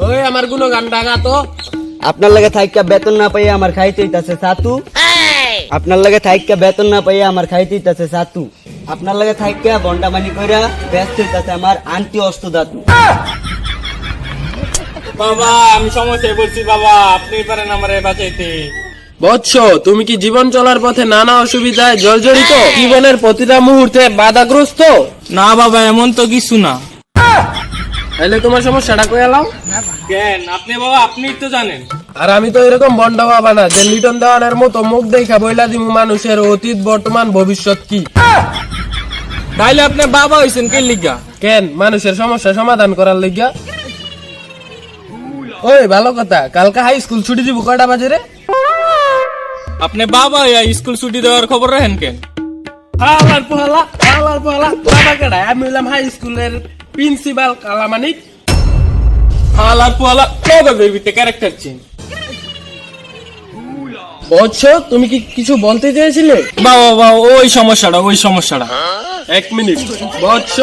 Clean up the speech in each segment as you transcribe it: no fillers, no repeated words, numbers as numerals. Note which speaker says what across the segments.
Speaker 1: ওই আমার গুণগান ডাঙা তো।
Speaker 2: আপনার লাগে থাইকা বেতন না পাইয়া আমার খাইতে হইতাছে ছাতু। আপনার লাগে থাইকা বেতন না পাইয়া আমার খাইতে হইতাছে ছাতু। আপনার লাগে থাইকা বন্ডামানি কইরা ব্যস্ত হইতাছে আমার আন্টি অষ্টধাতু।
Speaker 3: বাবা আমি সমস্যায় বলছি বাবা, আপনি পারেন আমারে বাঁচাইতে।
Speaker 1: বৎস, তুমি কি জীবন চলার পথে নানা অসুবিধায় জর্জরিত? জীবনের প্রতিটা মুহূর্তে বাধাগ্রস্ত?
Speaker 3: না বাবা, এমন তো কিছু না।
Speaker 1: তাহলে তোমার সমস্যাটা কই এলাও?
Speaker 3: কেন আপনি বাবা, আপনিই তো জানেন।
Speaker 1: আর আমি তো এরকম বন্ড বাবা না যে লিটন দেওয়ানের মতো মুখ দেখা বইলা দিমু মানুষের অতীত বর্তমান ভবিষ্যৎ কি।
Speaker 3: তাইলে আপনি বাবা হইছেন কে লিগা?
Speaker 1: কেন মানুষের সমস্যা সমাধান করার লিগা। ওই ভালো কথা, কালকে হাই স্কুল ছুটি দিব কয়টা বাজে রে?
Speaker 3: আপনি বাবা হইয়া স্কুল ছুটি দেওয়ার খবর রাখেন কেন?
Speaker 1: হালার পোহালা বাবা কেডা? আমি হইলাম হাই স্কুলের প্রিন্সিপাল কালামানিক।
Speaker 3: হালার পোয়ালা কবে বেবিতে ক্যারেক্টার চেঞ্জ।
Speaker 1: বৎস, তুমি কি কিছু বলতে চেয়েছিলে?
Speaker 3: বাবা বাবা ওই সমস্যাটা।
Speaker 1: এক মিনিট বৎস,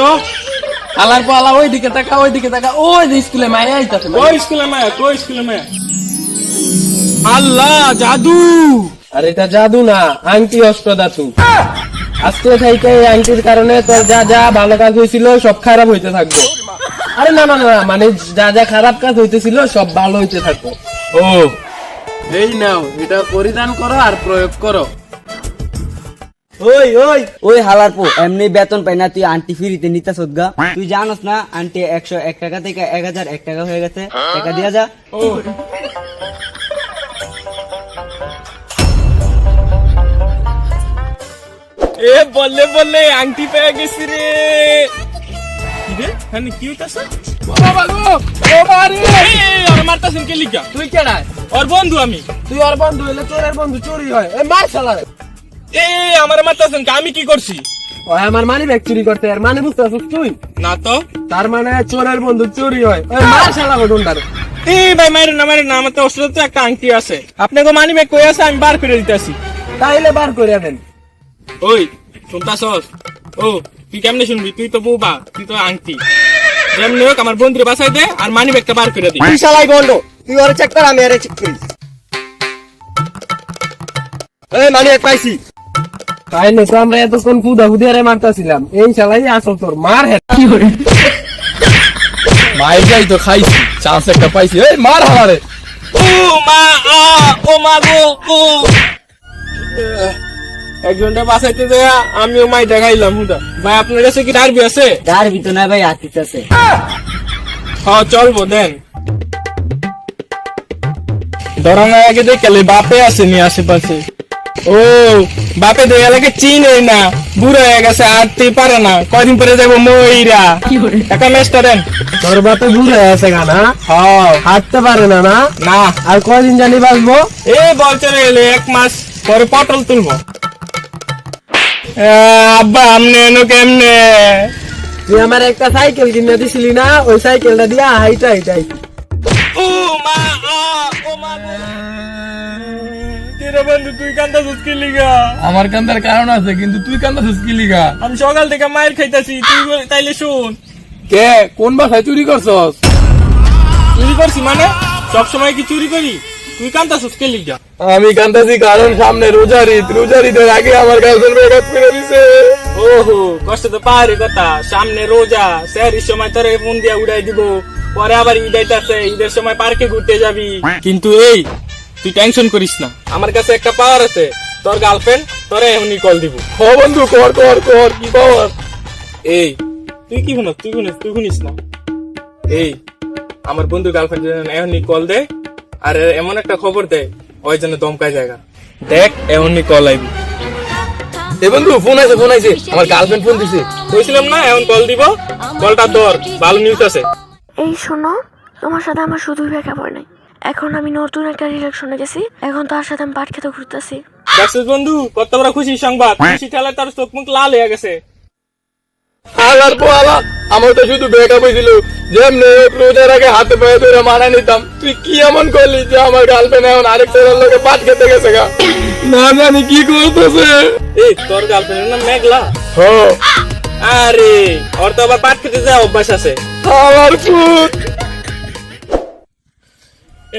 Speaker 1: হালার পোহালা ওইদিকে তাকা ওই যে স্কুলে মায়া আইতাছে।
Speaker 3: ওই স্কুলে মায়া। আল্লাহ জাদু।
Speaker 1: আর এটা জাদু না, আংটি অষ্টধাতু। আজকে থেকে এই আংটির কারণে তোর যা যা ভালো কাজ হয়েছিল সব খারাপ হইতে থাকবে। আরে না, মানে যা যা খারাপ কাজ হইতেছিল সব ভালো হইতে থাকবে।
Speaker 3: ও
Speaker 1: এই নাও, এটা পরিধান করো আর প্রয়োগ করো।
Speaker 2: ওই হালার পো, এমনি বেতন পাই না, তুই আন্টি ফ্রিতে নিতাস গা। তুই জানোস না আন্টি 101 টাকা থেকে 1001 টাকা হয়ে গেছে, টাকা দিয়া যা।
Speaker 3: এ বললে আংটি পেয়ে গেছি রে। কি হইতাছে? আর মারতাছেন কে লিগা?
Speaker 1: তুই কেডা?
Speaker 3: ওর বন্ধু আমি।
Speaker 1: তুই ওর বন্ধু হইলে চোরের বন্ধু চুরি হয়। মার শালা।
Speaker 3: আমার মারতাছেন কে? আমি কি করছি?
Speaker 1: ওই আমার মানি ব্যাগ চুরি করতে, আর মানে বুঝতে পারছিস তুই?
Speaker 3: না তো।
Speaker 1: তার মানে চোরের বন্ধু চুরি হয়। মার শালা ঘটনটার।
Speaker 3: ভাই মারেন না, আমার তো অসুস্থ তো একটা আংটি আছে। আপনাকে মানি ব্যাগ কই আছে? আমি বার করে দিতেছি।
Speaker 1: তাইলে বার করে দেন।
Speaker 3: ওই শুনতাছস? ও তুই কেমনে শুনবি? তুই তো বউবা, তুই তো আংটি। যেমনি হোক আমার বন্ধুরে বাঁচাই দে আর মানি ব্যাগটা বার করে দি।
Speaker 2: তুই শালাই গন্ড, তুই ওরে চেক কর, আমি আরে চেক করি। এই মানি এক পাইছি।
Speaker 1: তাই না তো আমরা এতক্ষণ ফুদা আরে মারতাছিলাম। এই শালাই আসল তোর মার হে।
Speaker 3: মাই যাই তো খাইছি, চান্স একটা পাইছি। এই মার হালারে। ও মা ও মা গো ও। একজনটা বাঁচাইতে দেয়া আমিও মাই দেখাইলাম হুদা। ভাই আপনার কাছে কি ডারবি আছে?
Speaker 2: যার ভিতর না ভাই আতিত আছে।
Speaker 3: হ্যাঁ চলবো দেন। ধরানোর আগে দেখলে বাপে আসেনি আশেপাশে। ও বাপে তো এলাকে চিনে না, বুড়ো হয়ে গেছে, আটতে পারে না। কয়দিন পরে যাবো ময়রা। একটা ম্যাচটা দেন।
Speaker 1: তোর বাপে বুড়ে আছে গানা,
Speaker 3: হ্যাঁ
Speaker 1: হাঁটতে পারে না না?
Speaker 3: না
Speaker 1: আর কয়দিন জানি বাঁচবো?
Speaker 3: এই বল চলে এলে 1 মাস পরে পটল তুলবো। আব্বা আমনে এনো কেমনে?
Speaker 1: তুই আমার একটা সাইকেল কিনে দিছিলি না, ওই সাইকেলটা দিয়া হাইটাই।
Speaker 3: ও মা ও মা তেরা বন্ধু তুই কান্দাছিস কি লিগা?
Speaker 4: আমার কান্দার কারণ আছে, কিন্তু তুই কান্দাছিস কি লিগা?
Speaker 3: আমি সকাল থেকে মায়ের খাইতাছি, তুই তাইলে শুন।
Speaker 4: কে কোন বাসায় চুরি করছস?
Speaker 3: চুরি করছি মানে? সবসময় কি চুরি করি? তুই কান্দাছিস কে লিগা?
Speaker 4: আমি কান্দাছি কারণ সামনে রোজারিদের আগে আমার গার্লফ্রেন্ড ব্রেকআপ করে দিছে।
Speaker 3: ওহো কষ্ট তো পাহাড়ি কথা, সামনে রোজা, সেহরির সময় তোরে ফোন দিয়া উড়াই দিব, পরে আবার ঈদ আইতাছে, ঈদের সময় পার্কে ঘুরতে যাবি। কিন্তু এই তুই টেনশন করিস না, আমার কাছে একটা পাওয়ার আছে। তোর গার্লফ্রেন্ড তোরে এখনই কল দিব।
Speaker 4: ও বন্ধু কর কি পাওয়ার?
Speaker 3: এই তুই কি শুনস? তুই শুনিস না? এই আমার বন্ধু গার্লফ্রেন্ড এখনই কল দে, আর এমন একটা খবর দে ওই জন্য দমকায় জায়গা। দেখ এখনই কল আইবি।
Speaker 4: এ বন্ধু ফোন আইছে, আমার গার্লফ্রেন্ড ফোন দিছে।
Speaker 3: কইছিলাম না এখন কল দিব, কলটা ধর, ভালো নিউজ আছে।
Speaker 5: এই শোনো, তোমার সাথে আমার শুধুই ব্রেকআপ হয় নাই, এখন আমি নতুন একটা রিলেশনে গেছি, এখন তার সাথে আমি পাট খেতে ঘুরতেছি।
Speaker 3: দেখছিস বন্ধু কত বড় খুশি সংবাদ, খুশি ঠেলায় তার চোখ মুখ লাল হয়ে গেছে।
Speaker 4: আলার পোয়ালা, আমার তো শুধু ব্রেকআপ হয়েছিল, যেমনি রোজার আগে হাতে পায়ে ধরে মানা নিতাম। তুই কি এমন করলি যে আমার গার্লফ্রেন্ড এখন আরেক ছেলের লোকে পাট খেতে গেছে গা? না জানি কি করতেছে।
Speaker 3: এই তোর গার্লফ্রেন্ডের নাম মেঘলা?
Speaker 4: হ্যাঁ
Speaker 3: আরে ওর তো আবার পাট খেতে যাওয়া অভ্যাস আছে।
Speaker 4: আমার ফুট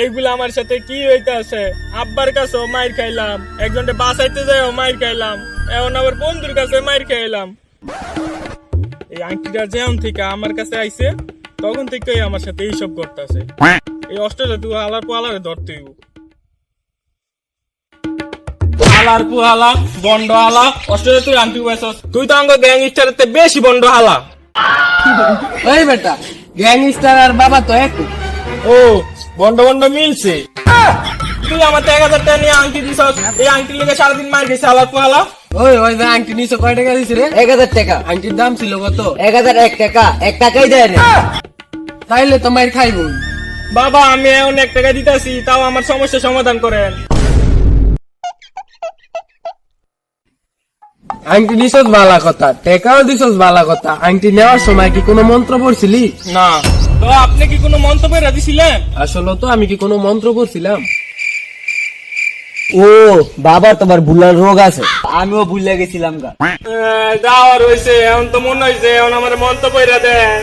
Speaker 3: এইগুলা আমার সাথে কি হইতাছে? আব্বার কাছেও মাইর খাইলাম, একজনকে বাঁচাইতে যাইও মাইর খাইলাম, এখন আবার বন্ধুর কাছে মাইর খাইলাম। এই আংটিটা যেমন থেকে আমার কাছে আইছে তখন থেকেই আমার সাথে এইসব করতেছে। এই অস্ট্রেলিয়া তুই আলার পোয়ালারে ধরতে হইব। আলার পোয়ালা বন্ড আলা অস্ট্রেলিয়া তুই আংটি পাইছস, তুই তো আঙ্গ গ্যাংস্টারের তে বেশি বন্ড হালা।
Speaker 1: ওই বেটা, গ্যাংস্টার আর বাবা তো এক।
Speaker 3: ও বন্ড বন্ড মিলছে। তুই আমার 1000 টাকা নিয়ে আংটি দিছস, এই আংটি লেগে সারাদিন মার গেছে আলার পোয়ালা।
Speaker 1: ওই ওই যে আংটি নিচে কয় টাকা দিছে রে?
Speaker 2: 1000 টাকা।
Speaker 1: আংটির দাম ছিল কত?
Speaker 2: 1001 টাকা, 1 টাকাই দেয় না।
Speaker 1: তাইলে তো মাইর খাইব।
Speaker 3: বাবা আমি এখন 1 টাকা দিতেছি, তাও আমার সমস্যা সমাধান করেন।
Speaker 1: আংটি দিছস বালা কথা, টাকাও দিছস বালা কথা। আংটি নেওয়ার সময় কি কোনো মন্ত্র পড়ছিলি?
Speaker 3: না তো আপনি কি কোনো মন্তব্য দিছিলেন?
Speaker 1: আসলে তো আমি কি কোনো মন্ত্র পড়ছিলাম?
Speaker 2: ও বাবা, তোমার ভুলার রোগ আছে। আমিও ভুলে গেছিলাম গা।
Speaker 3: যাওয়ার হয়েছে, এখন তো মনে হয়েছে এখন আমার মন্তব্য দেন।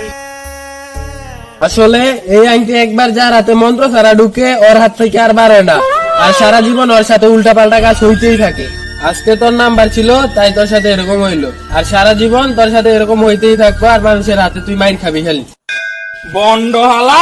Speaker 1: আসলে এই আংটি একবার যার হাতে মন্ত্র ছাড়া ঢুকে ওর হাত থেকে আর বাড়ে না, আর সারা জীবন ওর সাথে উল্টা পাল্টা কাজ হইতেই থাকে। আজকে তোর নাম্বার ছিল তাই তোর সাথে এরকম হইলো, আর সারা জীবন তোর সাথে এরকম হইতেই থাকবো, আর মানুষের হাতে তুই মাইর খাবি খালি।
Speaker 3: বন্ড হালা